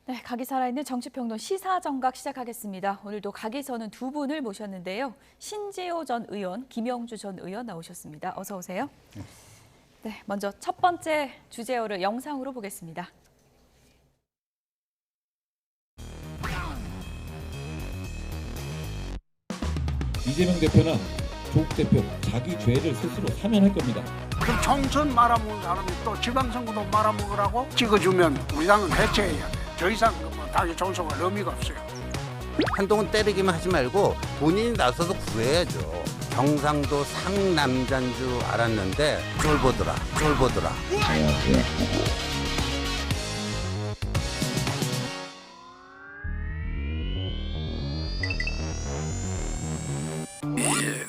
네, 각이 살아있는 정치평론 시사정각 시작하겠습니다. 오늘도 각이 서는 두 분을 모셨는데요. 신재호 전 의원, 김영주 전 의원 나오셨습니다. 어서 오세요. 네, 먼저 첫 번째 주제어를 영상으로 보겠습니다. 이재명 대표나 조국 대표 자기 죄를 스스로 사면할 겁니다. 그 총선 말아먹은 사람이 또 지방선거도 말아먹으라고 찍어주면 우리 당은 해체해야 돼. 더 이상 당의 존속할 의미가 없어요. 한동훈 때리기만 하지 말고 본인이 나서서 구해야죠. 경상도 상남자인 줄 알았는데 쫄보더라.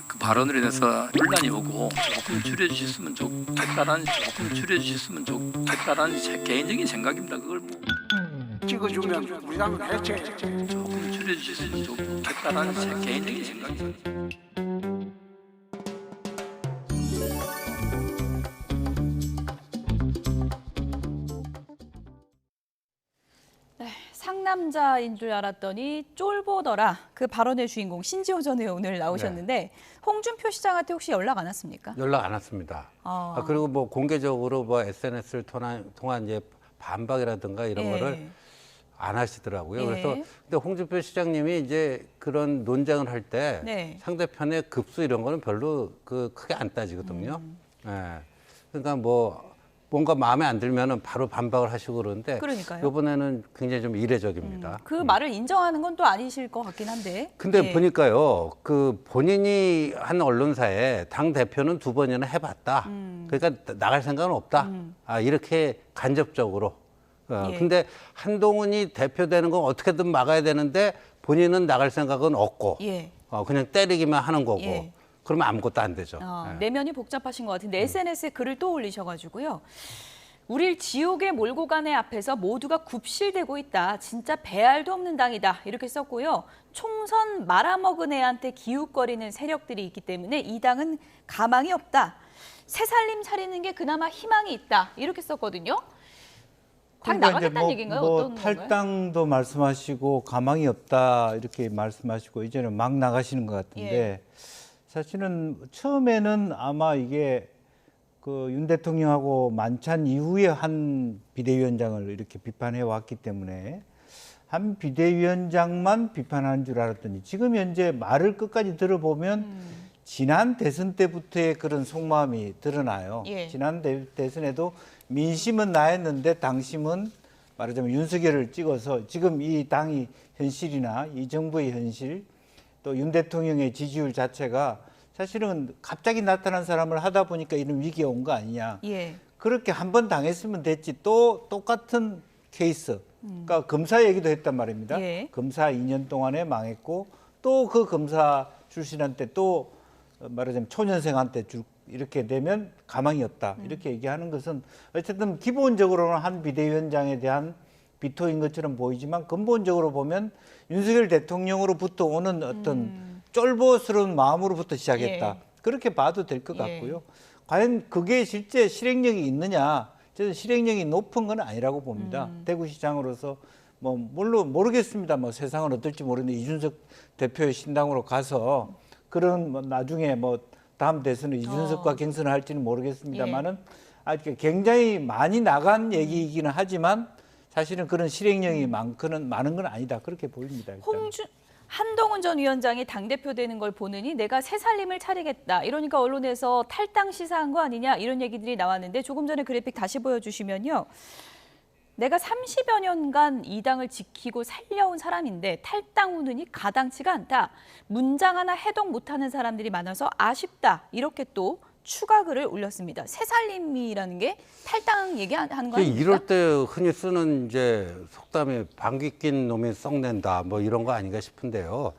그 발언으로 인해서 혼란이 오고 조금 줄여주셨으면 좋겠다라는 제 개인적인 생각입니다. 그걸 뭐 찍어주면 우리 당은 해체해야 돼. 조금 줄여주셨으면 좋겠다라는 제 개인적인 생각입니다. 상남자인 줄 알았더니 쫄보더라. 그 발언의 주인공 신재호 전 의원 오늘 나오셨는데 홍준표 시장한테 혹시 연락 안 왔습니까? 연락 안 왔습니다. 그리고 뭐 공개적으로 뭐 SNS를 통한 이제 반박이라든가 이런 거를 안 하시더라고요. 그래서 근데 홍준표 시장님이 이제 그런 논쟁을 할 때 상대편의 급수 이런 거는 별로 크게 안 따지거든요. 그러니까 뭔가 마음에 안 들면은 바로 반박을 하시고 그러는데 그러니까요. 이번에는 굉장히 좀 이례적입니다. 그 말을 인정하는 건 또 아니실 것 같긴 한데. 근데 보니까요, 본인이 한 언론사에 당 대표는 2번이나 해봤다. 그러니까 나갈 생각은 없다. 이렇게 간접적으로. 근데 한동훈이 대표되는 건 어떻게든 막아야 되는데 본인은 나갈 생각은 없고, 그냥 때리기만 하는 거고. 그러면 아무것도 안 되죠. 내면이 복잡하신 것 같은데 SNS에 글을 또 올리셔가지고요. 우릴 지옥에 몰고 가네 앞에서 모두가 굽실대고 있다. 진짜 배알도 없는 당이다. 이렇게 썼고요. 총선 말아먹은 애한테 기웃거리는 세력들이 있기 때문에 이 당은 가망이 없다. 새살림 차리는 게 그나마 희망이 있다. 이렇게 썼거든요. 당 나가겠다는 얘기인가요? 어떤 건가요? 탈당도 말씀하시고 가망이 없다 이렇게 말씀하시고 이제는 막 나가시는 것 같은데 사실은 처음에는 아마 이게 윤 대통령하고 만찬 이후에 한 비대위원장을 이렇게 비판해 왔기 때문에 한 비대위원장만 비판하는 줄 알았더니 지금 현재 말을 끝까지 들어보면 지난 대선 때부터의 그런 속마음이 드러나요. 지난 대선에도 민심은 나였는데 당심은 말하자면 윤석열을 찍어서 지금 이 당이 현실이나 이 정부의 현실 또 윤 대통령의 지지율 자체가 사실은 갑자기 나타난 사람을 하다 보니까 이런 위기가 온 거 아니냐. 그렇게 한 번 당했으면 됐지 또 똑같은 케이스. 그러니까 검사 얘기도 했단 말입니다. 검사 2년 동안에 망했고 또 그 검사 출신한테 또 말하자면 초년생한테 이렇게 되면 가망이 없다. 이렇게 얘기하는 것은 어쨌든 기본적으로는 한 비대위원장에 대한 비토인 것처럼 보이지만 근본적으로 보면 윤석열 대통령으로부터 오는 어떤 쫄보스러운 마음으로부터 시작했다. 그렇게 봐도 될 것 같고요. 과연 그게 실제 실행력이 있느냐? 저는 실행력이 높은 건 아니라고 봅니다. 대구시장으로서 물론 모르겠습니다. 세상은 어떨지 모르는데 이준석 대표의 신당으로 가서 그런 나중에 다음 대선은 이준석과 경선을 할지는 모르겠습니다만은 아직 굉장히 많이 나간 얘기이기는 하지만 사실은 그런 실행력이 많은 건 아니다. 그렇게 보입니다. 한동훈 전 위원장이 당대표 되는 걸 보느니 내가 새살림을 차리겠다. 이러니까 언론에서 탈당 시사한 거 아니냐 이런 얘기들이 나왔는데 조금 전에 그래픽 다시 보여주시면요. 내가 30여 년간 이 당을 지키고 살려온 사람인데 탈당 후느니 가당치가 않다. 문장 하나 해독 못하는 사람들이 많아서 아쉽다. 이렇게 또 추가 글을 올렸습니다. 새살림이라는 게 탈당 얘기하는 거 아닙니까? 이럴 때 흔히 쓰는 이제 속담이 방귀 낀 놈이 썩낸다 이런 거 아닌가 싶은데요.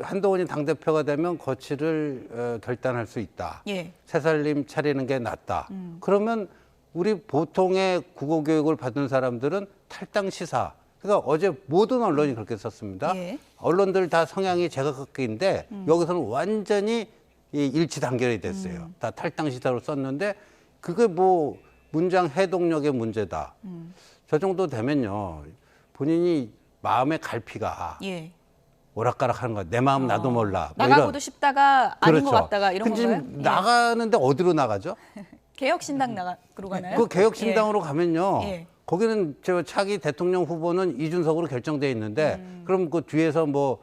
한동훈이 당대표가 되면 거취를 결단할 수 있다. 새살림 차리는 게 낫다. 그러면 우리 보통의 국어교육을 받은 사람들은 탈당 시사. 그러니까 어제 모든 언론이 그렇게 썼습니다. 언론들 다 성향이 제각각인데 여기서는 완전히 일치 단결이 됐어요. 다 탈당 시사로 썼는데 그게 문장 해독력의 문제다. 저 정도 되면요. 본인이 마음의 갈피가 예. 오락가락하는 거야. 내 마음 나도 몰라. 뭐 나가고도 이런. 싶다가 아닌 것 그렇죠. 같다가 이런 근데 건가요? 지금 나가는데 어디로 나가죠? 개혁신당 나가로 가나요? 그 개혁신당으로 가면요. 예. 거기는 저 차기 대통령 후보는 이준석으로 결정돼 있는데 그럼 그 뒤에서 뭐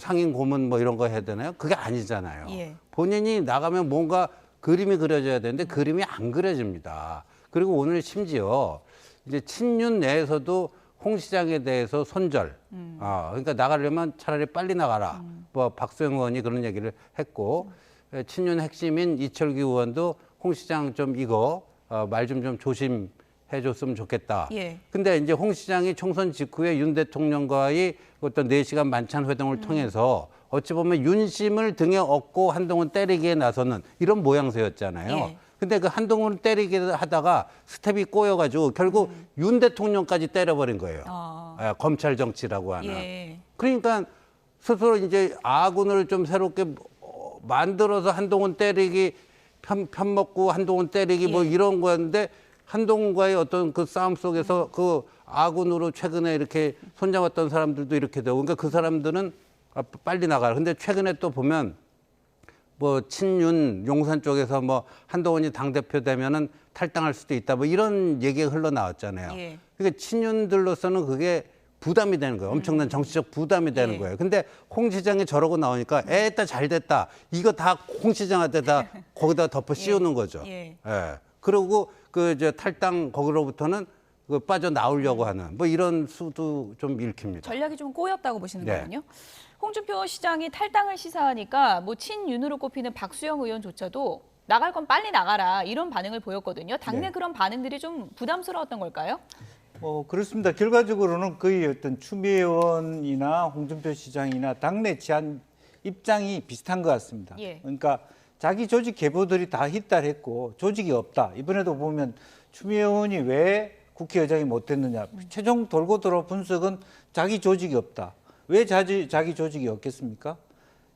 상임 고문 뭐 이런 거 해야 되나요? 그게 아니잖아요. 예. 본인이 나가면 뭔가 그림이 그려져야 되는데 그림이 안 그려집니다. 그리고 오늘 심지어 이제 친윤 내에서도 홍 시장에 대해서 손절. 그러니까 나가려면 차라리 빨리 나가라. 뭐 박수영 의원이 그런 얘기를 했고 친윤 핵심인 이철규 의원도 홍 시장 좀 이거 말 좀 조심해줬으면 좋겠다. 예. 근데 이제 홍 시장이 총선 직후에 윤 대통령과의 어떤 4시간 만찬 회동을 통해서 어찌 보면 윤심을 등에 업고 한동훈 때리기에 나서는 이런 모양새였잖아요. 예. 근데 그 한동훈을 때리게 하다가 스텝이 꼬여가지고 결국 윤 대통령까지 때려버린 거예요. 검찰 정치라고 하는. 예. 그러니까 스스로 이제 아군을 좀 새롭게 만들어서 한동훈 때리기 편 먹고 한동훈 때리기 뭐 예. 이런 거였는데 한동훈과의 어떤 그 싸움 속에서 그 아군으로 최근에 이렇게 손잡았던 사람들도 이렇게 되고 그러니까 그 사람들은 빨리 나가라. 근데 최근에 또 보면 뭐 친윤 용산 쪽에서 뭐 한동훈이 당대표 되면은 탈당할 수도 있다 뭐 이런 얘기가 흘러나왔잖아요. 예. 그러니까 친윤들로서는 그게 부담이 되는 거예요. 엄청난 정치적 부담이 되는 예. 거예요. 근데 홍 시장이 저러고 나오니까 에따 잘 됐다. 이거 다 홍 시장한테 다 거기다 덮어 씌우는 거죠. 예. 예. 그리고 그 이제 탈당 거기로부터는 그 빠져 나오려고 하는 뭐 이런 수도 좀 읽힙니다. 전략이 좀 꼬였다고 보시는 네. 거군요. 홍준표 시장이 탈당을 시사하니까 뭐 친윤으로 꼽히는 박수영 의원조차도 나갈 건 빨리 나가라 이런 반응을 보였거든요. 당내 네. 그런 반응들이 좀 부담스러웠던 걸까요? 그렇습니다. 결과적으로는 거의 어떤 추미애 의원이나 홍준표 시장이나 당내 제안 입장이 비슷한 것 같습니다. 예. 그러니까 자기 조직 계보들이 다 휘달했고 조직이 없다. 이번에도 보면 추미애 의원이 왜 국회의장이 못됐느냐. 최종 돌고 돌아 분석은 자기 조직이 없다. 왜 자기 조직이 없겠습니까?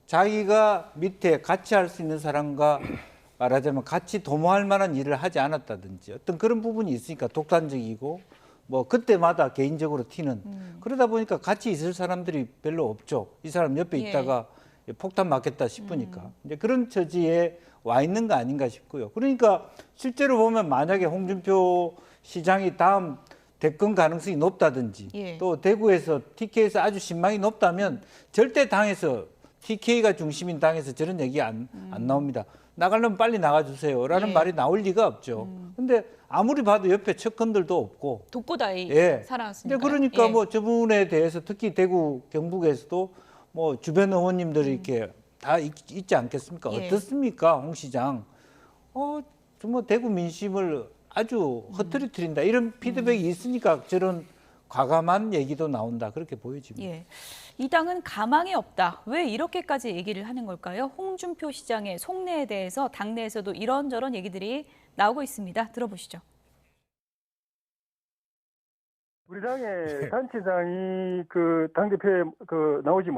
자기가 밑에 같이 할 수 있는 사람과 말하자면 같이 도모할 만한 일을 하지 않았다든지 어떤 그런 부분이 있으니까 독단적이고 뭐 그때마다 개인적으로 튀는 그러다 보니까 같이 있을 사람들이 별로 없죠. 이 사람 옆에 예. 있다가 폭탄 맞겠다 싶으니까 이제 그런 처지에 와 있는 거 아닌가 싶고요. 그러니까 실제로 보면 만약에 홍준표 시장이 다음 대권 가능성이 높다든지 예. 또 대구에서 TK에서 아주 신망이 높다면 절대 당에서 TK가 중심인 당에서 저런 얘기 안 나옵니다. 나가려면 빨리 나가주세요라는 예. 말이 나올 리가 없죠. 근데 아무리 봐도 옆에 척헌들도 없고 독고다이 예. 살아왔으니까. 근데 그러니까 뭐 저분에 대해서 특히 대구 경북에서도 뭐 주변 의원님들이 이렇게 다 있지 않겠습니까? 예. 어떻습니까, 홍 시장? 정말 대구 민심을 아주 허트리트린다 이런 피드백이 있으니까 저런 과감한 얘기도 나온다 그렇게 보여집니다. 예. 이 당은 가망이 없다. 왜 이렇게까지 얘기를 하는 걸까요? 홍준표 시장의 속내에 대해서 당내에서도 이런저런 얘기들이 나오고 있습니다. 들어보시죠. 우리 당의 단체장이 그 당대표에 나오지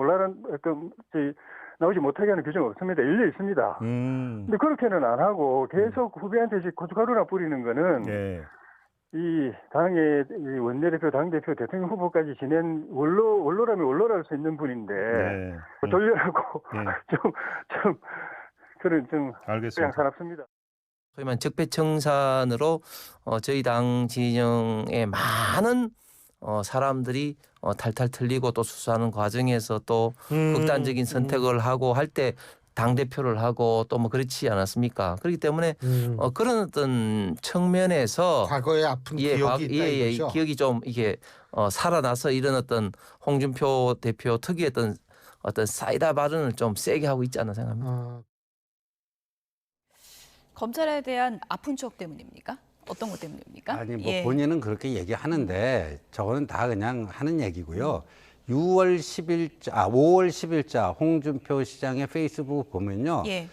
못하게 하는 규정은 없습니다. 일리 있습니다. 근데 그렇게는 안 하고 계속 후배한테 고춧가루나 뿌리는 거는 네. 이 당의 이 원내대표, 당대표, 대통령 후보까지 지낸 원로라면 원로랄 수 있는 분인데 네. 돌려라고 네. 좀 그런 좀 알겠습니다. 양사납습니다. 소위 말하는 적폐청산으로 저희 당 진영의 많은 사람들이 탈탈 틀리고 또 수사하는 과정에서 또 극단적인 선택을 하고 할 때 당대표를 하고 또 뭐 그렇지 않았습니까? 그렇기 때문에 그런 어떤 측면에서 과거에 아픈 예, 기억이 있다 이거죠? 기억이 좀 이게 살아나서 이런 어떤 홍준표 대표 특유의 어떤 사이다 발언을 좀 세게 하고 있지 않나 생각합니다. 검찰에 대한 아픈 추억 때문입니까? 어떤 것 때문입니까? 아니 뭐 예. 본인은 그렇게 얘기하는데 저거는 다 그냥 하는 얘기고요. 5월 10일자 홍준표 시장의 페이스북 보면요. 예.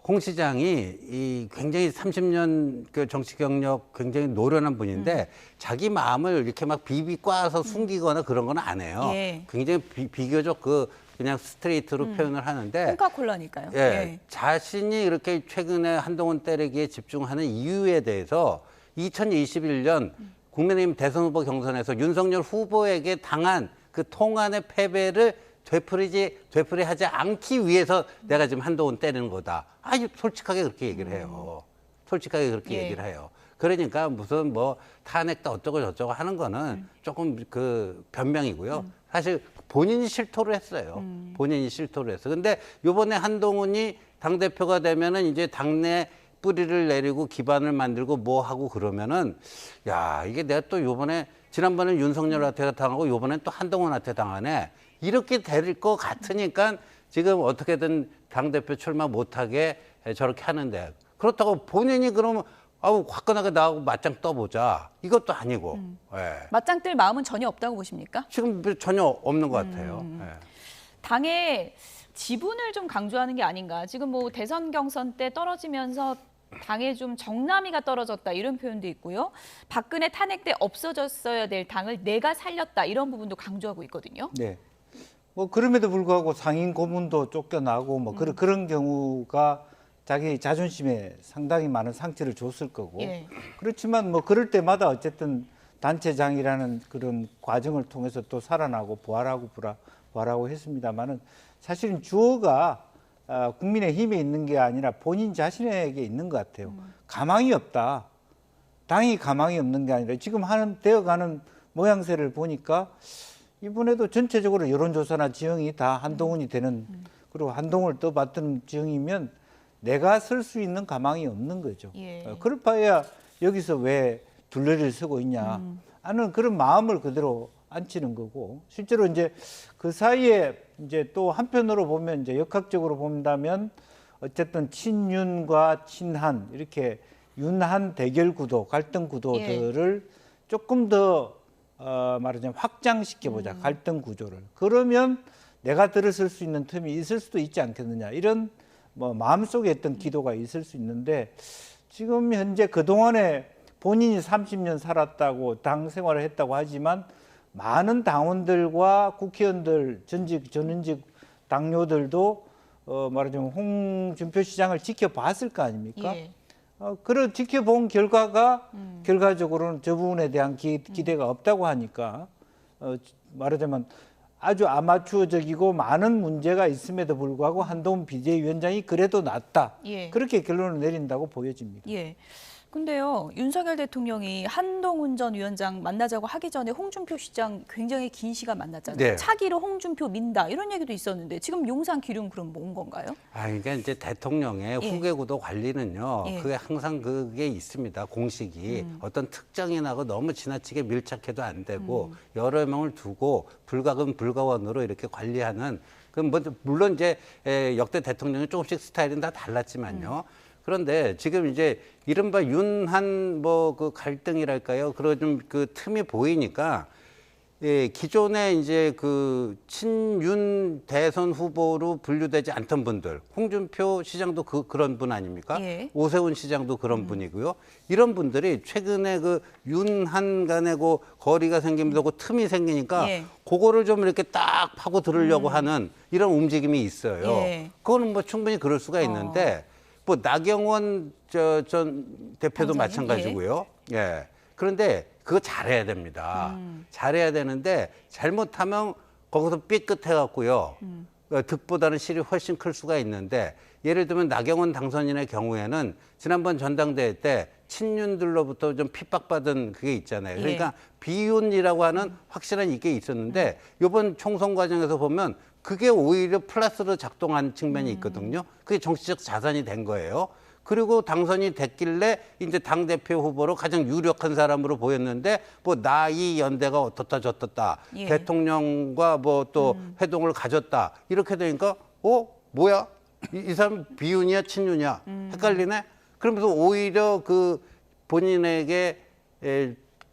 홍 시장이 이 굉장히 30년 그 정치 경력 굉장히 노련한 분인데 자기 마음을 이렇게 막 비비꼬아서 숨기거나 그런 건 안 해요. 예. 굉장히 비교적 그냥 스트레이트로 표현을 하는데 콩카콜라니까요. 예, 자신이 이렇게 최근에 한동훈 때리기에 집중하는 이유에 대해서 2021년 국민의힘 대선 후보 경선에서 윤석열 후보에게 당한 그 통안의 패배를 되풀이하지 않기 위해서 내가 지금 한동훈 때리는 거다. 아주 솔직하게 그렇게 얘기를 해요. 솔직하게 그렇게 예. 얘기를 해요. 그러니까 무슨 뭐 탄핵도 어쩌고 저쩌고 하는 거는 조금 그 변명이고요. 사실 본인이 실토를 했어요. 본인이 실토를 했어. 근데 요번에 한동훈이 당대표가 되면은 이제 당내 뿌리를 내리고 기반을 만들고 뭐 하고 그러면은 야, 이게 내가 또 요번에 지난번엔 윤석열한테 당하고 요번엔 또 한동훈한테 당하네. 이렇게 될 것 같으니까 지금 어떻게든 당대표 출마 못하게 저렇게 하는데 그렇다고 본인이 그러면 아우 화끈하게 나하고 맞짱 떠보자. 이것도 아니고. 예. 맞짱 뜰 마음은 전혀 없다고 보십니까? 지금 전혀 없는 것 같아요. 예. 당의 지분을 좀 강조하는 게 아닌가. 지금 뭐 대선 경선 때 떨어지면서 당에 좀 정남이가 떨어졌다 이런 표현도 있고요. 박근혜 탄핵 때 없어졌어야 될 당을 내가 살렸다 이런 부분도 강조하고 있거든요. 네. 뭐 그럼에도 불구하고 상임 고문도 쫓겨나고 뭐 그런 경우가 자기 자존심에 상당히 많은 상처를 줬을 거고. 예. 그렇지만 뭐 그럴 때마다 어쨌든 단체장이라는 그런 과정을 통해서 또 살아나고 부활하고 했습니다만은 사실은 주어가 국민의힘에 있는 게 아니라 본인 자신에게 있는 것 같아요. 가망이 없다. 당이 가망이 없는 게 아니라 지금 되어가는 모양새를 보니까 이번에도 전체적으로 여론조사나 지형이 다 한동훈이 되는 그리고 한동훈을 떠받드는 지형이면 내가 설 수 있는 가망이 없는 거죠. 예. 그럴 바에야 여기서 왜 둘레를 서고 있냐 하는 그런 마음을 그대로 안치는 거고 실제로 이제 그 사이에 이제 또 한편으로 보면 이제 역학적으로 본다면 어쨌든 친윤과 친한 이렇게 윤한 대결 구도, 갈등 구도들을 조금 더 말하자면 확장시켜 보자 갈등 구조를. 그러면 내가 들어설 수 있는 틈이 있을 수도 있지 않겠느냐 이런 뭐 마음속에 어떤 기도가 있을 수 있는데 지금 현재 그동안에 본인이 30년 살았다고 당 생활을 했다고 하지만 많은 당원들과 국회의원들, 전현직 당뇨들도 말하자면 홍준표 시장을 지켜봤을 거 아닙니까? 예. 그런 지켜본 결과가 결과적으로는 저 부분에 대한 기대가 없다고 하니까 말하자면 아주 아마추어적이고 많은 문제가 있음에도 불구하고 한동훈 비대위원장이 그래도 낫다. 예. 그렇게 결론을 내린다고 보여집니다. 예. 근데요, 윤석열 대통령이 한동훈 전 위원장 만나자고 하기 전에 홍준표 시장 굉장히 긴 시간 만났잖아요. 네. 차기로 홍준표 민다 이런 얘기도 있었는데 지금 용산 기름 그럼 뭔 건가요? 그러니까 이제 대통령의 예. 후계구도 관리는요. 예. 그게 항상 그게 있습니다. 공식이 어떤 특정이 나고 너무 지나치게 밀착해도 안 되고 여러 명을 두고 불가금 불가원으로 이렇게 관리하는 뭐 물론 이제 역대 대통령이 조금씩 스타일은 다 달랐지만요. 그런데 지금 이제 이른바 윤한 뭐 그 갈등이랄까요? 그런 좀 그 틈이 보이니까 기존에 이제 그 친윤 대선 후보로 분류되지 않던 분들, 홍준표 시장도 그런 분 아닙니까? 예. 오세훈 시장도 그런 분이고요. 이런 분들이 최근에 그 윤한 간에 그 거리가 생기면서 그 틈이 생기니까 예. 그거를 좀 이렇게 딱 파고 들으려고 하는 이런 움직임이 있어요. 예. 그거는 뭐 충분히 그럴 수가 있는데 뭐 나경원 전 대표도 당선인? 마찬가지고요. 예. 그런데 그거 잘해야 됩니다. 잘해야 되는데 잘못하면 거기서 삐끗해 갖고요. 득보다는 실이 훨씬 클 수가 있는데 예를 들면 나경원 당선인의 경우에는 지난번 전당대회 때 친윤들로부터 좀 핍박받은 그게 있잖아요. 그러니까 비윤이라고 하는 확실한 이게 있었는데 이번 총선 과정에서 보면 그게 오히려 플러스로 작동한 측면이 있거든요. 그게 정치적 자산이 된 거예요. 그리고 당선이 됐길래 이제 당대표 후보로 가장 유력한 사람으로 보였는데 뭐 나이 연대가 어떻다 저떻다 예. 대통령과 뭐 또 회동을 가졌다 이렇게 되니까 뭐야 이 사람 비윤이야 친윤이야 헷갈리네. 그러면서 오히려 그 본인에게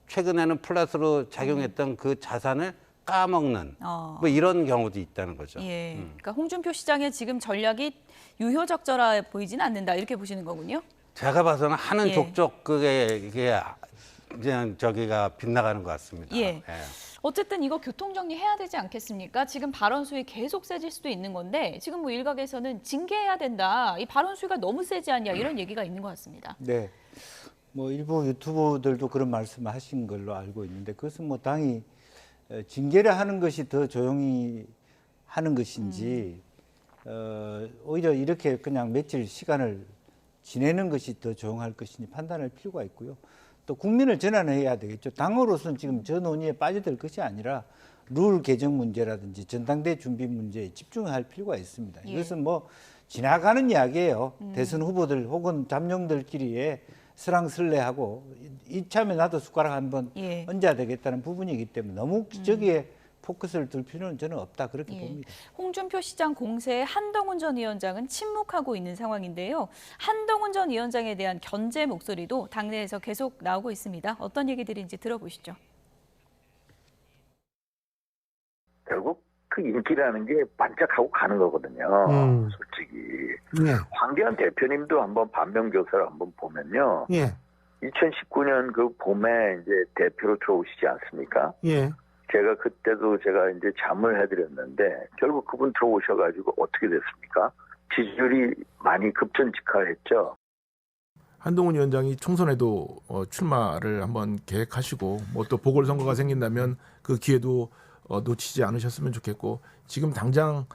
최근에는 플러스로 작용했던 그 자산을 까먹는 뭐 이런 경우도 있다는 거죠. 예. 그러니까 홍준표 시장의 지금 전략이 유효적절해 보이진 않는다 이렇게 보시는 거군요. 제가 봐서는 하는 예. 족족 그게 그냥 저기가 빗나가는 것 같습니다. 예. 어쨌든 이거 교통정리해야 되지 않겠습니까? 지금 발언 수위 계속 세질 수도 있는 건데 지금 뭐 일각에서는 징계해야 된다. 이 발언 수위가 너무 세지 않냐 이런 얘기가 있는 것 같습니다. 네. 뭐 일부 유튜버들도 그런 말씀하신 걸로 알고 있는데 그것은 뭐 당이 징계를 하는 것이 더 조용히 하는 것인지 오히려 이렇게 그냥 며칠 시간을 지내는 것이 더 조용할 것인지 판단할 필요가 있고요. 또 국민을 전환해야 되겠죠. 당으로서는 지금 저 논의에 빠져들 것이 아니라 룰 개정 문제라든지 전당대 준비 문제에 집중할 필요가 있습니다. 예. 이것은 뭐 지나가는 이야기예요. 대선 후보들 혹은 잠룡들끼리의 설랑설레하고 이참에 나도 숟가락 한번 예. 얹어야 되겠다는 부분이기 때문에 너무 저기에 포커스를 둘 필요는 저는 없다 그렇게 예. 봅니다. 홍준표 시장 공세에 한동훈 전 위원장은 침묵하고 있는 상황인데요. 한동훈 전 위원장에 대한 견제 목소리도 당내에서 계속 나오고 있습니다. 어떤 얘기들인지 들어보시죠. 결국 그 인기라는 게 반짝하고 가는 거거든요. 솔직히. 예. 황교안 대표님도 한번 반면교사를 한번 보면요. 예. 2019년 그 봄에 이제 대표로 들어오시지 않습니까? 예. 제가 그때도 제가 이제 잠을 해드렸는데 결국 그분 들어오셔가지고 어떻게 됐습니까? 지지율이 많이 급전직하했죠. 한동훈 위원장이 총선에도 출마를 한번 계획하시고 뭐 또 보궐선거가 생긴다면 그 기회도 놓치지 않으셨으면 좋겠고 지금 당장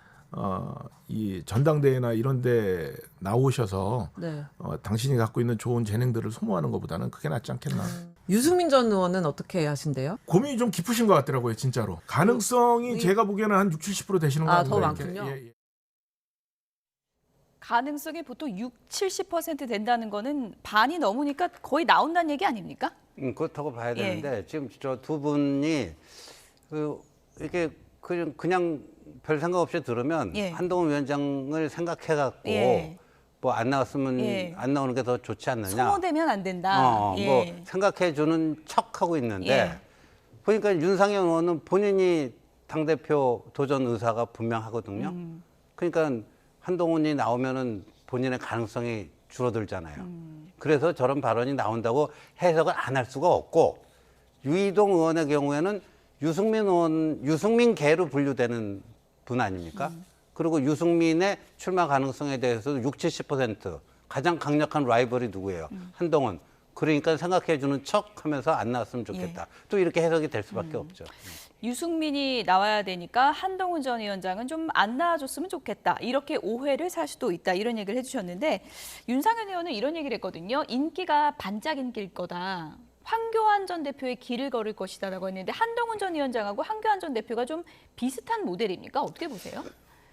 이 전당대회나 이런 데 나오셔서 네. 당신이 갖고 있는 좋은 재능들을 소모하는 것보다는 그게 낫지 않겠나. 유승민 전 의원은 어떻게 하신대요? 고민이 좀 깊으신 것 같더라고요, 진짜로. 가능성이 제가 보기에는 한 60-70% 되시는 것 같은데. 더 많군요. 예. 가능성이 보통 60-70% 된다는 거는 반이 넘으니까 거의 나온다는 얘기 아닙니까? 그렇다고 봐야 예. 되는데 지금 저 두 분이 이게 그냥 별 생각 없이 들으면 예. 한동훈 위원장을 생각해갖고 예. 뭐 안 나왔으면 예. 안 나오는 게 더 좋지 않느냐. 소모되면 안 된다. 예. 뭐 생각해주는 척하고 있는데 예. 보니까 윤상현 의원은 본인이 당대표 도전 의사가 분명하거든요. 그러니까 한동훈이 나오면은 본인의 가능성이 줄어들잖아요. 그래서 저런 발언이 나온다고 해석을 안 할 수가 없고 유이동 의원의 경우에는 유승민계로 분류되는 분 아닙니까? 그리고 유승민의 출마 가능성에 대해서도 60-70% 가장 강력한 라이벌이 누구예요? 한동훈. 그러니까 생각해주는 척하면서 안 나왔으면 좋겠다. 또 이렇게 해석이 될 수밖에 없죠. 유승민이 나와야 되니까 한동훈 전 위원장은 좀 안 나와줬으면 좋겠다. 이렇게 오해를 살 수도 있다. 이런 얘기를 해주셨는데 윤상현 의원은 이런 얘기를 했거든요. 인기가 반짝 인기일 거다. 황교안 전 대표의 길을 걸을 것이다라고 했는데 한동훈 전 위원장하고 황교안 전 대표가 좀 비슷한 모델입니까? 어떻게 보세요?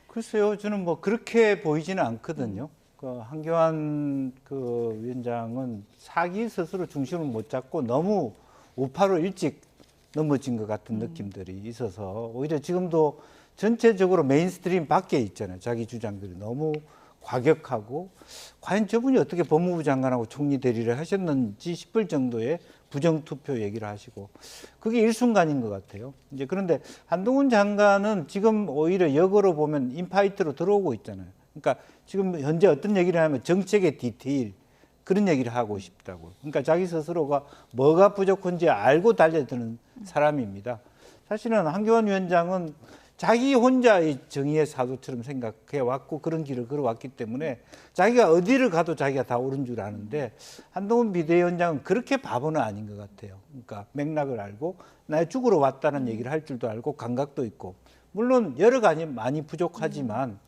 글쎄요, 저는 뭐 그렇게 보이지는 않거든요. 그 한교안 그 위원장은 사기 스스로 중심을 못 잡고 너무 우파로 일찍 넘어진 것 같은 느낌들이 있어서 오히려 지금도 전체적으로 메인스트림 밖에 있잖아요. 자기 주장들이 너무 과격하고 과연 저분이 어떻게 법무부 장관하고 총리 대리를 하셨는지 싶을 정도의 부정투표 얘기를 하시고 그게 일순간인 것 같아요. 이제 그런데 한동훈 장관은 지금 오히려 역으로 보면 인파이트로 들어오고 있잖아요. 그러니까 지금 현재 어떤 얘기를 하면 정책의 디테일 그런 얘기를 하고 싶다고. 그러니까 자기 스스로가 뭐가 부족한지 알고 달려드는 사람입니다. 사실은 한교안 위원장은 자기 혼자의 정의의 사도처럼 생각해 왔고 그런 길을 걸어왔기 때문에 자기가 어디를 가도 자기가 다 옳은 줄 아는데 한동훈 비대위원장은 그렇게 바보는 아닌 것 같아요. 그러니까 맥락을 알고 나의 죽으러 왔다는 얘기를 할 줄도 알고 감각도 있고 물론 여러 가지 많이 부족하지만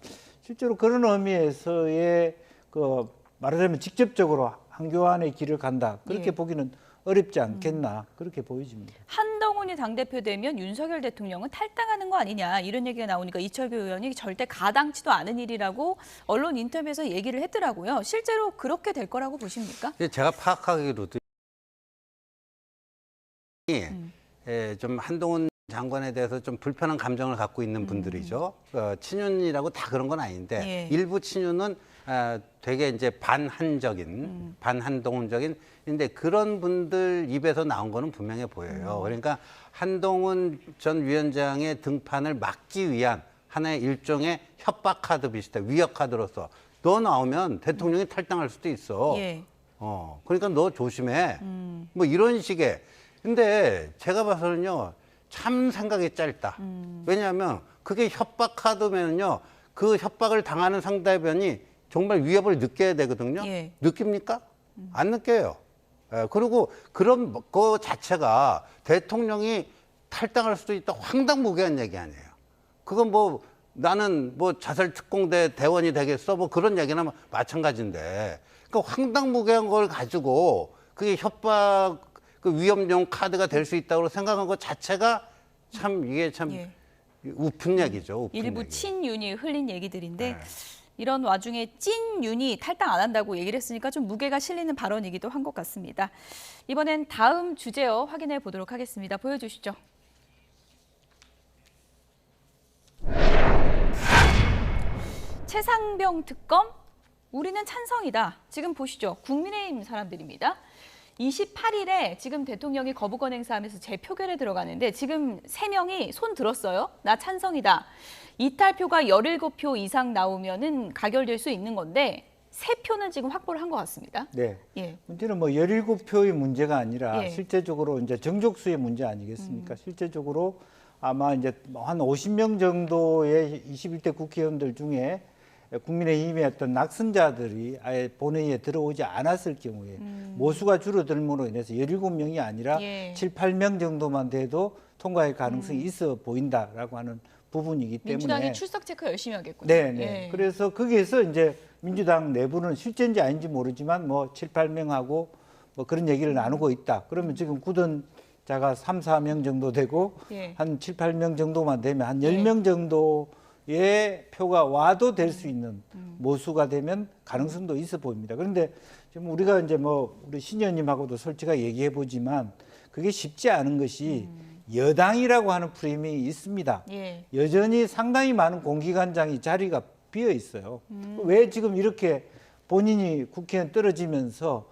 실제로 그런 의미에서의 그 말하자면 직접적으로 한교안의 길을 간다 그렇게 예. 보기는 어렵지 않겠나 그렇게 보여집니다. 한동훈이 당대표 되면 윤석열 대통령은 탈당하는 거 아니냐 이런 얘기가 나오니까 이철규 의원이 절대 가당치도 않은 일이라고 언론 인터뷰에서 얘기를 했더라고요. 실제로 그렇게 될 거라고 보십니까? 제가 파악하기로도 좀 한동훈 장관에 대해서 좀 불편한 감정을 갖고 있는 분들이죠. 친윤이라고 다 그런 건 아닌데 예. 일부 친윤은 되게 이제 반한적인, 반한동훈적인 근데 그런 분들 입에서 나온 거는 분명해 보여요. 그러니까 한동훈 전 위원장의 등판을 막기 위한 하나의 일종의 협박 카드 비슷해, 위협 카드로서 너 나오면 대통령이 탈당할 수도 있어. 예. 그러니까 너 조심해. 뭐 이런 식의. 근데 제가 봐서는요, 참 생각이 짧다. 왜냐하면 그게 협박 카드면요, 그 협박을 당하는 상대방이 정말 위협을 느껴야 되거든요. 예. 느낍니까? 안 느껴요. 그리고 그런 거 자체가 대통령이 탈당할 수도 있다 황당무계한 얘기 아니에요. 그건 뭐 나는 뭐 자살 특공대 대원이 되겠어 뭐 그런 얘기나 마찬가지인데 그러니까 황당무계한 걸 가지고 그게 협박 그 위험용 카드가 될 수 있다고 생각한 것 자체가 참 이게 참 우픈 얘기죠. 우픈 일부 얘기. 친윤이 흘린 얘기들인데 이런 와중에 찐윤이 탈당 안 한다고 얘기를 했으니까 좀 무게가 실리는 발언이기도 한 것 같습니다. 이번엔 다음 주제어 확인해 보도록 하겠습니다. 보여주시죠. 최상병 특검 우리는 찬성이다. 지금 보시죠. 국민의힘 사람들입니다. 28일에 지금 대통령이 거부권 행사하면서 재표결에 들어가는데 지금 3명이 손 들었어요. 나 찬성이다. 이탈표가 17표 이상 나오면은 가결될 수 있는 건데 3표는 지금 확보를 한 것 같습니다. 네. 예. 문제는 뭐 17표의 문제가 아니라 예. 실제적으로 이제 정족수의 문제 아니겠습니까? 실제적으로 아마 이제 한 50명 정도의 21대 국회의원들 중에 국민의힘의 어떤 낙선자들이 아예 본회의에 들어오지 않았을 경우에 모수가 줄어들므로 인해서 17명이 아니라 예. 7, 8명 정도만 돼도 통과할 가능성이 있어 보인다라고 하는 부분이기 때문에 민주당이 출석 체크 열심히 하겠군요. 네, 네. 예. 그래서 거기에서 이제 민주당 내부는 실제인지 아닌지 모르지만 뭐 7, 8명하고 뭐 그런 얘기를 나누고 있다. 그러면 지금 굳은 자가 3, 4명 정도 되고 예. 한 7, 8명 정도만 되면 한 10명 정도의 표가 와도 될 수 있는 모수가 되면 가능성도 있어 보입니다. 그런데 지금 우리가 이제 뭐 우리 신 의원님하고도 솔직하게 얘기해 보지만 그게 쉽지 않은 것이 여당이라고 하는 프레임이 있습니다. 예. 여전히 상당히 많은 공기관장이 자리가 비어 있어요. 왜 지금 이렇게 본인이 국회의원 떨어지면서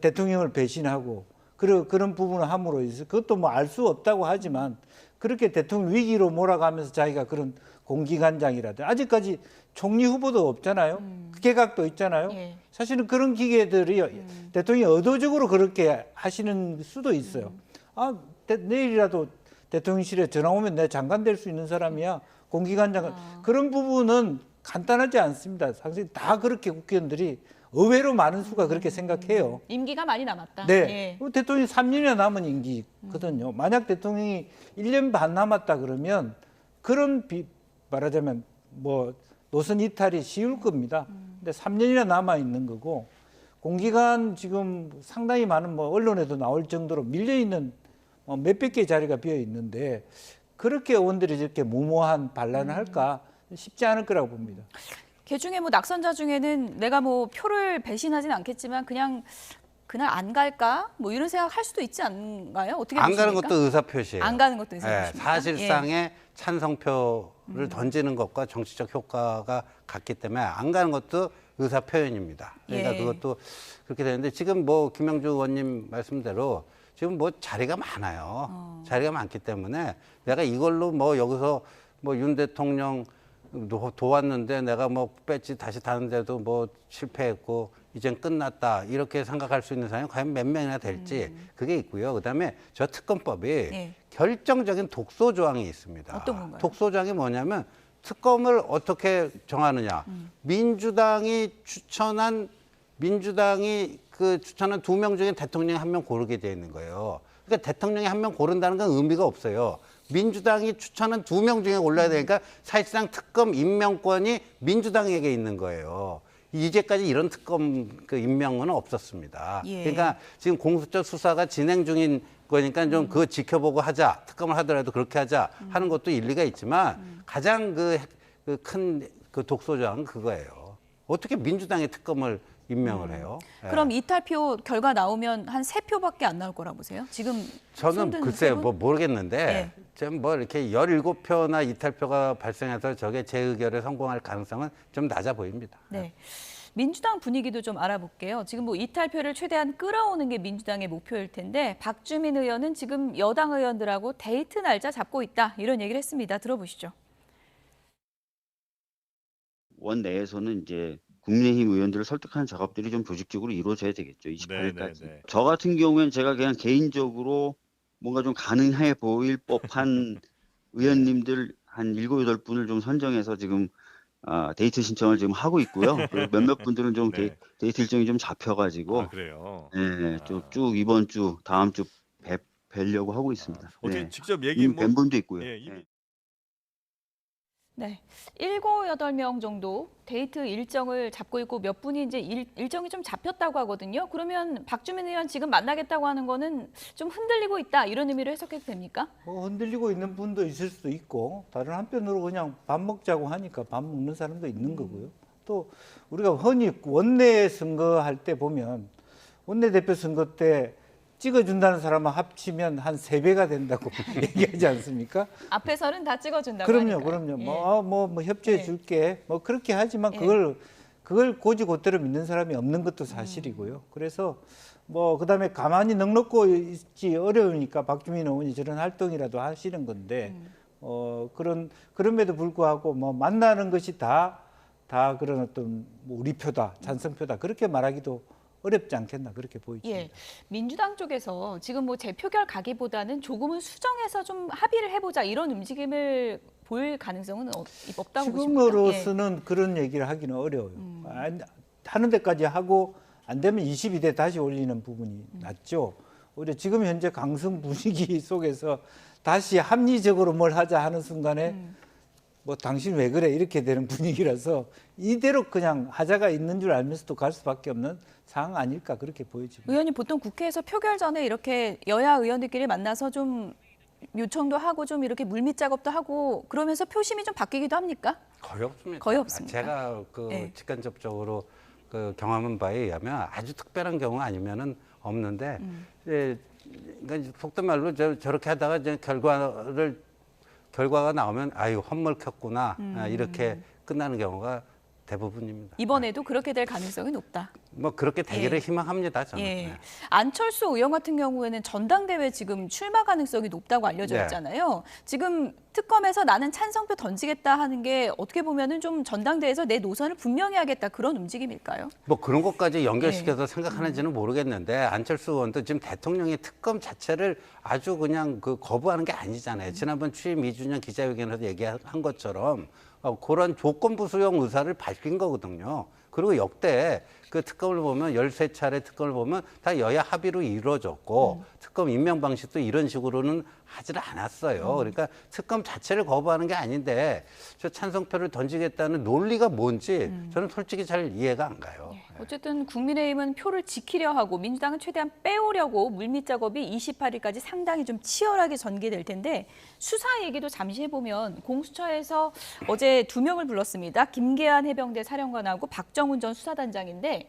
대통령을 배신하고 그런 부분을 함으로 해서 그것도 뭐 알 수 없다고 하지만 그렇게 대통령 위기로 몰아가면서 자기가 그런 공기관장이라든 아직까지 총리 후보도 없잖아요. 개각도 있잖아요. 예. 사실은 그런 기계들이 대통령이 의도적으로 그렇게 하시는 수도 있어요. 아, 내일이라도 대통령실에 전화 오면 내가 장관 될 수 있는 사람이야. 공기관장. 그런 부분은 간단하지 않습니다. 사실 다 그렇게 국회의원들이 의외로 많은 수가 그렇게 생각해요. 임기가 많이 남았다. 네. 예. 대통령이 3년이나 남은 임기거든요. 만약 대통령이 1년 반 남았다 그러면 그런 말하자면 뭐 노선 이탈이 쉬울 겁니다. 근데 3년이나 남아 있는 거고 공기관 지금 상당히 많은 뭐 언론에도 나올 정도로 밀려 있는 몇백 개의 자리가 비어 있는데 그렇게 의원들이 이렇게 무모한 반란을 할까 쉽지 않을 거라고 봅니다. 개중에 뭐 낙선자 중에는 내가 뭐 표를 배신하진 않겠지만 그냥 그날 안 갈까? 뭐 이런 생각할 수도 있지 않나요? 어떻게 안 보십니까? 가는 것도 의사표시예요. 안 가는 것도 의사표시입니까? 사실상의 찬성표를 던지는 것과 정치적 효과가 같기 때문에 안 가는 것도 의사 표현입니다. 그러니까 예. 그것도 그렇게 되는데 지금 뭐 김영주 의원님 말씀대로 지금 뭐 자리가 많아요. 자리가 많기 때문에 내가 이걸로 뭐 여기서 뭐 윤 대통령 도왔는데 내가 뭐 배지 다시 다는데도 뭐 실패했고 이젠 끝났다 이렇게 생각할 수 있는 사람이 과연 몇 명이나 될지 그게 있고요. 그다음에 저 특검법이 네. 결정적인 독소 조항이 있습니다. 어떤 건가요? 독소 조항이 뭐냐면 특검을 어떻게 정하느냐. 민주당이 추천한 2명 중에 대통령이 1명 고르게 돼 있는 거예요. 그러니까 대통령이 1명 고른다는 건 의미가 없어요. 민주당이 추천한 2명 중에 골라야 되니까 사실상 특검 임명권이 민주당에게 있는 거예요. 이제까지 이런 특검 그 임명은 없었습니다. 예. 그러니까 지금 공수처 수사가 진행 중인 거니까 좀 그거 지켜보고 하자. 특검을 하더라도 그렇게 하자 하는 것도 일리가 있지만 가장 큰 독소조항은 그거예요. 어떻게 민주당의 특검을 임명을 해요? 그럼 이탈표 결과 나오면 한 3표밖에 안 나올 거라 보세요? 지금 저는 손든 글쎄요, 세 분? 뭐 모르겠는데 지금 뭐 이렇게 17표나 이탈표가 발생해서 저게 재의결에 성공할 가능성은 좀 낮아 보입니다. 네. 민주당 분위기도 좀 알아볼게요. 지금 뭐 이탈표를 최대한 끌어오는 게 민주당의 목표일 텐데 박주민 의원은 지금 여당 의원들하고 데이트 날짜 잡고 있다 이런 얘기를 했습니다. 들어보시죠. 원 내에서는 이제 국민의힘 의원들을 설득하는 작업들이 좀 조직적으로 이루어져야 되겠죠. 28일까지. 저 같은 경우에는 제가 그냥 개인적으로 뭔가 좀 가능해 보일 법한 의원님들 한 7, 8분을 좀 선정해서 지금 데이트 신청을 지금 하고 있고요. 그리고 몇몇 분들은 좀 네. 데이트 일정이 좀 잡혀가지고 아, 그래요. 네, 쭉 이번 주, 다음 주 뵈려고 하고 있습니다. 어떻게 네. 직접 얘기 이미 뵌 분도 있고요. 예, 네. 네. 7, 8명 정도 데이트 일정을 잡고 있고 몇 분이 이제 일정이 좀 잡혔다고 하거든요. 그러면 박주민 의원 지금 만나겠다고 하는 거는 좀 흔들리고 있다 이런 의미로 해석해도 됩니까? 흔들리고 있는 분도 있을 수도 있고 다른 한편으로 그냥 밥 먹자고 하니까 밥 먹는 사람도 있는 거고요. 또 우리가 흔히 원내 선거할 때 보면 원내대표 선거 때 찍어준다는 사람만 합치면 한 3배가 된다고 얘기하지 않습니까? 앞에서는 다 찍어준다고 그럼요, 하니까요. 그럼요. 예. 뭐 협조해 줄게. 뭐 그렇게 하지만 예. 그걸 고지고대로 믿는 사람이 없는 것도 사실이고요. 그래서 뭐 그다음에 가만히 넋놓고 있지 어려우니까 박주민 의원이 저런 활동이라도 하시는 건데 그럼에도 불구하고 뭐 만나는 것이 다 그런 어떤 뭐 우리 표다, 찬성표다 그렇게 말하기도 어렵지 않겠나 그렇게 보이죠. 예, 민주당 쪽에서 지금 뭐 재표결 가기보다는 조금은 수정해서 좀 합의를 해보자 이런 움직임을 보일 가능성은 없다고 보십니까? 지금으로서는 그런 얘기를 하기는 어려워요. 하는 데까지 하고 안 되면 22대 다시 올리는 부분이 낫죠. 오히려 지금 현재 강성 분위기 속에서 다시 합리적으로 뭘 하자 하는 순간에 뭐 당신 왜 그래 이렇게 되는 분위기라서 이대로 그냥 하자가 있는 줄 알면서도 갈 수밖에 없는 상황 아닐까 그렇게 보여집니다. 의원님 보통 국회에서 표결 전에 이렇게 여야 의원들끼리 만나서 좀 요청도 하고 좀 이렇게 물밑 작업도 하고 그러면서 표심이 좀 바뀌기도 합니까? 거의 없습니다. 거의 없습니다. 제가 직간접적으로 경험한 바에 의하면 아주 특별한 경우 아니면은 없는데 그러니까 속된 말로 저렇게 하다가 이제 결과가 나오면 아유 헛먹혔구나 이렇게 끝나는 경우가 대부분입니다. 이번에도 그렇게 될 가능성이 높다. 뭐 그렇게 되기를 희망합니다. 저는. 예. 네. 안철수 의원 같은 경우에는 전당대회 지금 출마 가능성이 높다고 알려져 네. 있잖아요. 지금 특검에서 나는 찬성표 던지겠다 하는 게 어떻게 보면은 좀 전당대회에서 내 노선을 분명히 하겠다 그런 움직임일까요? 뭐 그런 것까지 연결시켜서 생각하는지는 모르겠는데 안철수 의원도 지금 대통령의 특검 자체를 아주 그냥 거부하는 게 아니잖아요. 지난번 취임 2주년 기자회견에서 얘기한 것처럼 그런 조건부 수용 의사를 밝힌 거거든요. 그리고 역대 그 특검을 보면 13차례 특검을 보면 다 여야 합의로 이루어졌고 특검 임명 방식도 이런 식으로는 하질 않았어요. 그러니까 특검 자체를 거부하는 게 아닌데 저 찬성표를 던지겠다는 논리가 뭔지 저는 솔직히 잘 이해가 안 가요. 어쨌든 국민의힘은 표를 지키려 하고 민주당은 최대한 빼오려고 물밑 작업이 28일까지 상당히 좀 치열하게 전개될 텐데 수사 얘기도 잠시 해보면 공수처에서 어제 2명을 불렀습니다. 김계한 해병대 사령관하고 박정훈 전 수사단장인데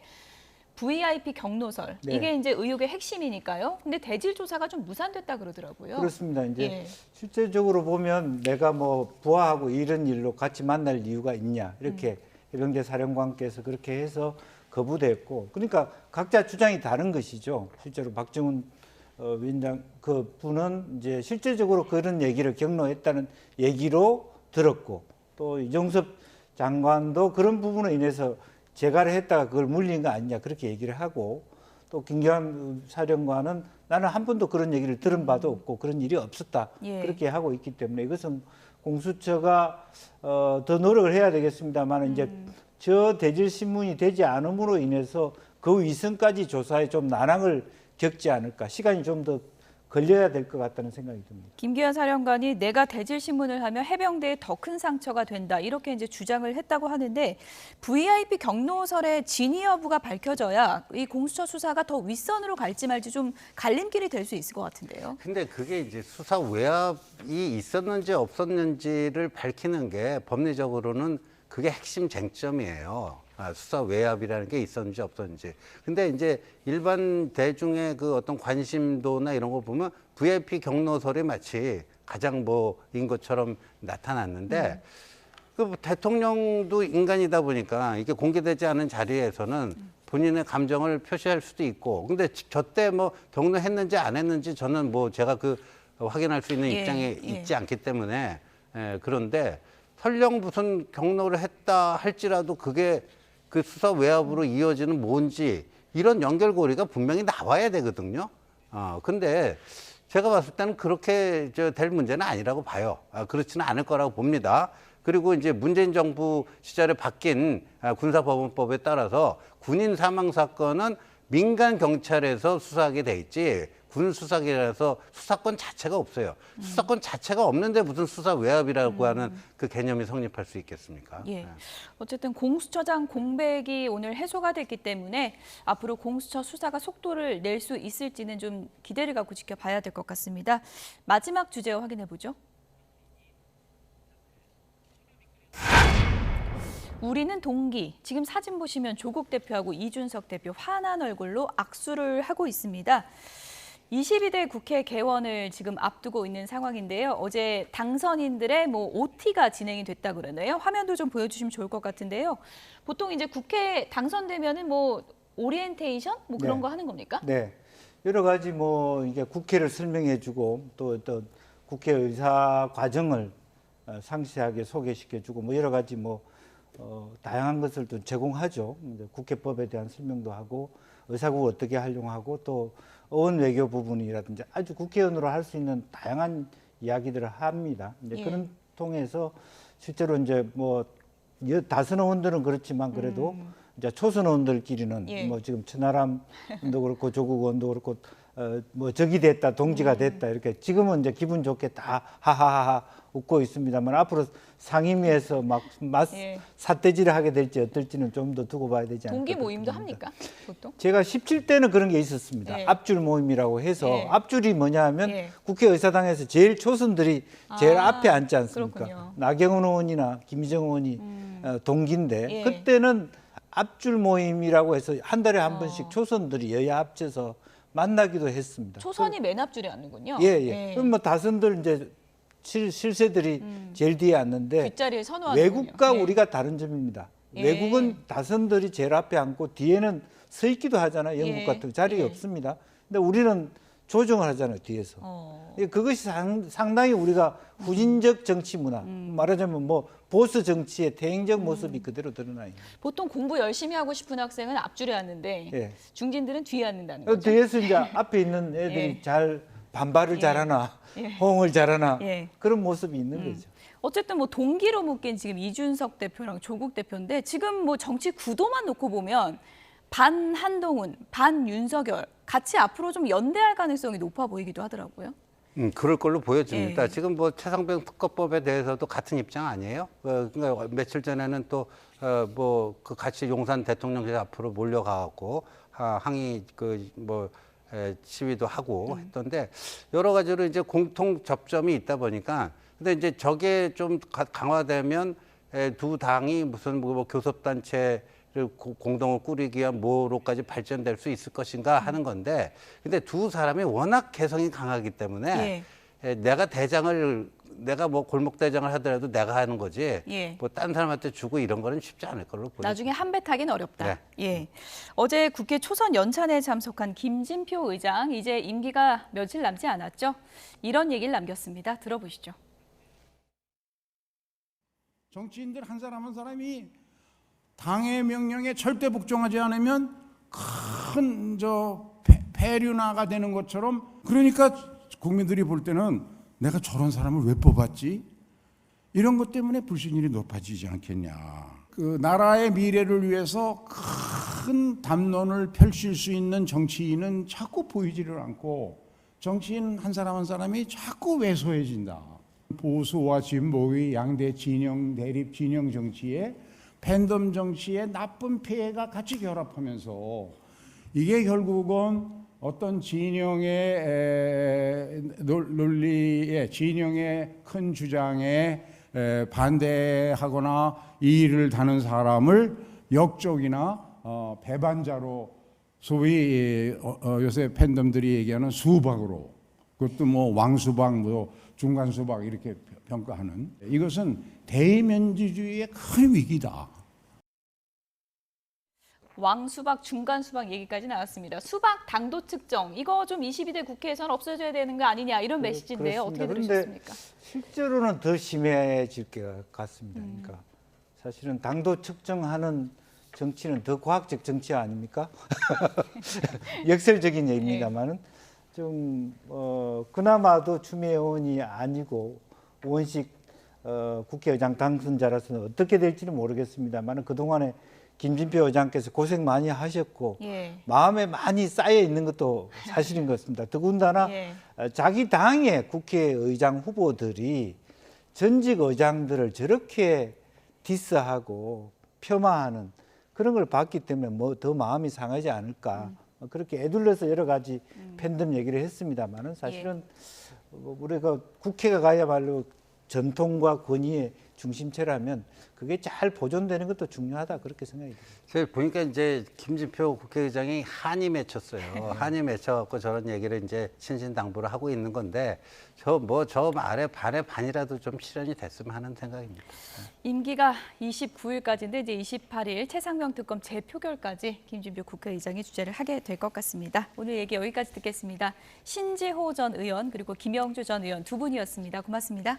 VIP 경로설 네. 이게 이제 의혹의 핵심이니까요. 근데 대질 조사가 좀 무산됐다 그러더라고요. 그렇습니다. 이제 실제적으로 보면 내가 뭐 부하하고 이런 일로 같이 만날 이유가 있냐 이렇게 해병대 사령관께서 그렇게 해서 거부됐고 그러니까 각자 주장이 다른 것이죠. 실제로 박정훈 위원장 그 분은 이제 실제적으로 그런 얘기를 경로했다는 얘기로 들었고 또 이종섭 장관도 그런 부분으로 인해서 재가를 했다가 그걸 물린 거 아니냐 그렇게 얘기를 하고 또 김계한 사령관은 나는 한 번도 그런 얘기를 들은 바도 없고 그런 일이 없었다 그렇게 하고 있기 때문에 이것은 공수처가 더 노력을 해야 되겠습니다만 이제 저 대질 신문이 되지 않음으로 인해서 그 위선까지 조사에 좀 난항을 겪지 않을까 시간이 좀 더 걸려야 될 것 같다는 생각이 듭니다. 김기현 사령관이 내가 대질 신문을 하면 해병대에 더 큰 상처가 된다 이렇게 이제 주장을 했다고 하는데 VIP 경로설의 진위 여부가 밝혀져야 이 공수처 수사가 더 윗선으로 갈지 말지 좀 갈림길이 될 수 있을 것 같은데요. 근데 그게 이제 수사 외압이 있었는지 없었는지를 밝히는 게 법리적으로는 그게 핵심 쟁점이에요. 수사 외압이라는 게 있었는지 없었는지. 근데 이제 일반 대중의 그 어떤 관심도나 이런 거 보면 VIP 경로설이 마치 가장 뭐인 것처럼 나타났는데 그 대통령도 인간이다 보니까 이게 공개되지 않은 자리에서는 본인의 감정을 표시할 수도 있고. 근데 저 때 뭐 경로했는지 안 했는지 저는 뭐 제가 확인할 수 있는 입장에 있지 않기 때문에 그런데 설령 무슨 경로를 했다 할지라도 그게 그 수사 외압으로 이어지는 뭔지 이런 연결고리가 분명히 나와야 되거든요. 근데 제가 봤을 때는 그렇게 될 문제는 아니라고 봐요. 그렇지는 않을 거라고 봅니다. 그리고 이제 문재인 정부 시절에 바뀐 군사법원법에 따라서 군인 사망 사건은 민간 경찰에서 수사하게 돼 있지 군 수사기라서 수사권 자체가 없어요. 수사권 자체가 없는데 무슨 수사 외압이라고 하는 그 개념이 성립할 수 있겠습니까? 예. 어쨌든 공수처장 공백이 오늘 해소가 됐기 때문에 앞으로 공수처 수사가 속도를 낼 수 있을지는 좀 기대를 갖고 지켜봐야 될 것 같습니다. 마지막 주제 확인해 보죠. 우리는 동기. 지금 사진 보시면 조국 대표하고 이준석 대표 환한 얼굴로 악수를 하고 있습니다. 22대 국회 개원을 지금 앞두고 있는 상황인데요. 어제 당선인들의 OT가 진행이 됐다 그러네요. 화면도 좀 보여주시면 좋을 것 같은데요. 보통 이제 국회 당선되면은 오리엔테이션 그런 네. 거 하는 겁니까? 네. 여러 가지 이제 국회를 설명해주고 또 어떤 국회 의사 과정을 상세하게 소개시켜주고 여러 가지 다양한 것을 또 제공하죠. 이제 국회법에 대한 설명도 하고 의사국 어떻게 활용하고 또 어원 외교 부분이라든지 아주 국회의원으로 할 수 있는 다양한 이야기들을 합니다. 이제 그런 통해서 실제로 이제 다선 의원들은 그렇지만 그래도 이제 초선 의원들끼리는 지금 천하람 의원도 그렇고 조국 의원도 그렇고 적이 됐다, 동지가 됐다 이렇게 지금은 이제 기분 좋게 다 하하하하 웃고 있습니다만 앞으로 상임위에서 삿대질을 하게 될지 어떨지는 좀 더 두고 봐야 되지 않을까. 동기 모임도 합니까? 보통? 제가 17대는 그런 게 있었습니다. 앞줄 모임이라고 해서 앞줄이 뭐냐 하면 국회의사당에서 제일 초선들이 제일 앞에 앉지 않습니까? 그렇군요. 나경원 의원이나 김희정 의원이 동기인데 그때는 앞줄 모임이라고 해서 한 달에 한 번씩 초선들이 여야 합쳐서 만나기도 했습니다. 초선이 맨 앞줄에 앉는군요. 예. 그럼 다선들 이제 실세들이 제일 뒤에 앉는데 뒷자리에 선호하는 외국과 우리가 다른 점입니다. 외국은 다선들이 제일 앞에 앉고 뒤에는 서 있기도 하잖아요. 영국 같은 자리가 없습니다. 근데 우리는 조정을 하잖아요. 뒤에서. 그것이 상당히 우리가 후진적 정치 문화, 말하자면 보수 정치의 대행적 모습이 그대로 드러나요. 보통 공부 열심히 하고 싶은 학생은 앞줄에 앉는데 중진들은 뒤에 앉는다는 거죠. 뒤에서 이제 앞에 있는 애들이 잘 반발을 잘하나 호응을 잘하나 그런 모습이 있는 거죠. 어쨌든 동기로 묶인 지금 이준석 대표랑 조국 대표인데 지금 정치 구도만 놓고 보면 반 한동훈, 반 윤석열 같이 앞으로 좀 연대할 가능성이 높아 보이기도 하더라고요. 그럴 걸로 보여집니다. 지금 최상병 특검법에 대해서도 같은 입장 아니에요? 그러니까 며칠 전에는 또 같이 용산 대통령실 앞으로 몰려가고 항의 시위도 하고 했던데 여러 가지로 이제 공통 접점이 있다 보니까 근데 이제 저게 좀 강화되면 두 당이 무슨 교섭단체를 공동을 꾸리기 위한 뭐로까지 발전될 수 있을 것인가 하는 건데 근데 두 사람이 워낙 개성이 강하기 때문에 내가 골목 대장을 하더라도 내가 하는 거지 딴 사람한테 주고 이런 거는 쉽지 않을 걸로 보여요. 나중에 한배 타기는 어렵다. 어제 국회 초선 연찬에 참석한 김진표 의장 이제 임기가 며칠 남지 않았죠. 이런 얘기를 남겼습니다. 들어보시죠. 정치인들 한 사람 한 사람이 당의 명령에 절대 복종하지 않으면 큰 폐륜화가 되는 것처럼 그러니까 국민들이 볼 때는 내가 저런 사람을 왜 뽑았지? 이런 것 때문에 불신율이 높아지지 않겠냐. 그 나라의 미래를 위해서 큰 담론을 펼칠 수 있는 정치인은 자꾸 보이지를 않고 정치인 한 사람 한 사람이 자꾸 왜소해진다. 보수와 진보의 양대 진영, 대립 진영 정치에 팬덤 정치의 나쁜 폐해가 같이 결합하면서 이게 결국은 어떤 진영의 논리에 진영의 큰 주장에 반대하거나 이의를 다는 사람을 역적이나 배반자로 소위 요새 팬덤들이 얘기하는 수박으로 그것도 왕수박, 중간수박 이렇게 평가하는 이것은 대의민주주의의 큰 위기다. 왕수박, 중간수박 얘기까지 나왔습니다. 수박 당도 측정, 이거 좀 22대 국회에서는 없어져야 되는 거 아니냐 이런 메시지인데요. 어떻게 들으셨습니까? 실제로는 더 심해질 것 같습니다. 그러니까 사실은 당도 측정하는 정치는 더 과학적 정치 아닙니까? 역설적인 얘기입니다만은 좀 그나마도 추미애 의원이 아니고 원식 국회의장 당선자로서는 어떻게 될지는 모르겠습니다만 그동안에 김진표 의장께서 고생 많이 하셨고 예. 마음에 많이 쌓여 있는 것도 사실인 것 같습니다. 더군다나 예. 자기 당의 국회의장 후보들이 전직 의장들을 저렇게 디스하고 폄하하는 그런 걸 봤기 때문에 뭐 더 마음이 상하지 않을까. 그렇게 애둘러서 여러 가지 팬덤 얘기를 했습니다만은 사실은 우리가 국회가 가야말로 전통과 권위의 중심체라면 그게 잘 보존되는 것도 중요하다 그렇게 생각이 듭니다. 제가 보니까 이제 김진표 국회의장이 한이 맺혔어요. 한이 맺혀갖고 저런 얘기를 이제 신신당부를 하고 있는 건데 저 말에 반의 반이라도 좀 실현이 됐으면 하는 생각입니다. 임기가 29일까지인데 이제 28일 최상병 특검 재표결까지 김진표 국회의장이 주재를 하게 될 것 같습니다. 오늘 얘기 여기까지 듣겠습니다. 신재호 전 의원 그리고 김영주 전 의원 두 분이었습니다. 고맙습니다.